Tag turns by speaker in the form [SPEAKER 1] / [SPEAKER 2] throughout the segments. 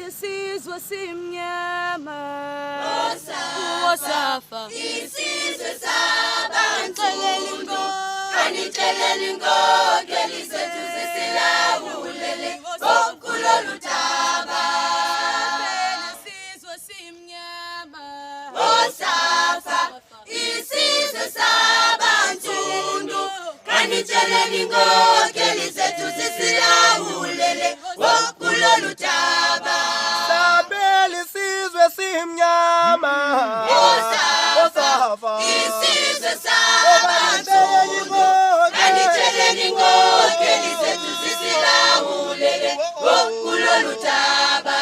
[SPEAKER 1] isizwe simnyama
[SPEAKER 2] Wosafa
[SPEAKER 3] isizwe sabantu
[SPEAKER 2] kanixeleli inkokeli zethu zisilawulele kulolu daba.
[SPEAKER 1] isizwe simnyama
[SPEAKER 2] Wosafa isizwe sabantu kanixeleli inkokeli zethu zisilawulele kulolu daba.
[SPEAKER 4] Sabeli isizwe simnyama Wosafa
[SPEAKER 2] Isizwe sabantu kanixeleli inkokeli zethu zisilawulele kulolu daba.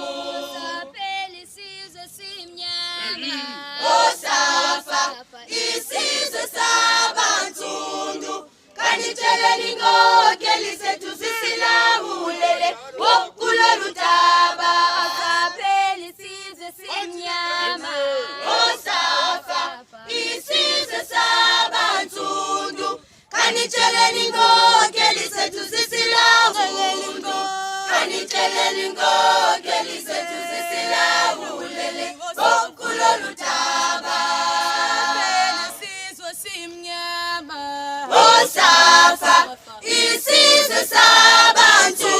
[SPEAKER 1] Sabeli isizwe simnyama
[SPEAKER 2] Wosafa isizwe sabantu kanixeleli inkokeli zethu zisilawulele kulolu daba.
[SPEAKER 1] Sabeli isizwe simnyama
[SPEAKER 2] Wosafa isizwe sabantu kanixeleli inkokeli zethu zisilawulele kanixeleli inkokeli zethu zisilawulele kulolu daba.
[SPEAKER 1] isizwe simnyama
[SPEAKER 2] Wosafa isizwe sabantu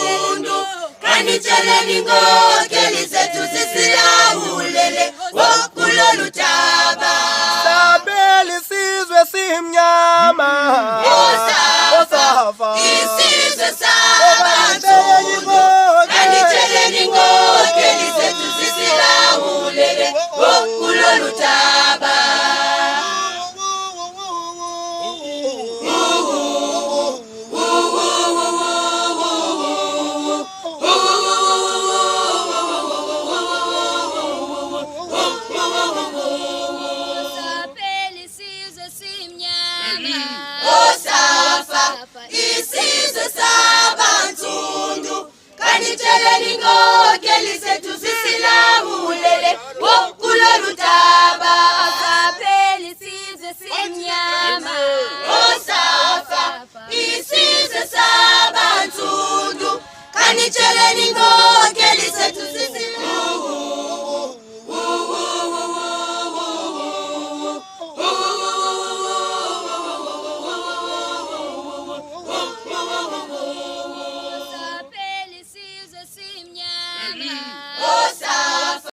[SPEAKER 2] kanixeleli inkokeli zethu zisilawulele kulolu daba.
[SPEAKER 4] Sabeli isizwe simnyama Wosafa
[SPEAKER 2] Isizwe sabantu kanixeleli inkokeli zethu zisilawulele kulolu daba.
[SPEAKER 1] Sabeli isizwe simnyama
[SPEAKER 2] Wosafa isizwe sabantu kanixeleli inkokeli zethu zisilawulele kulolu daba.
[SPEAKER 1] Sabeli isizwe simnyama
[SPEAKER 2] Wosafa isizwe sabantu kanixeleli inkokeli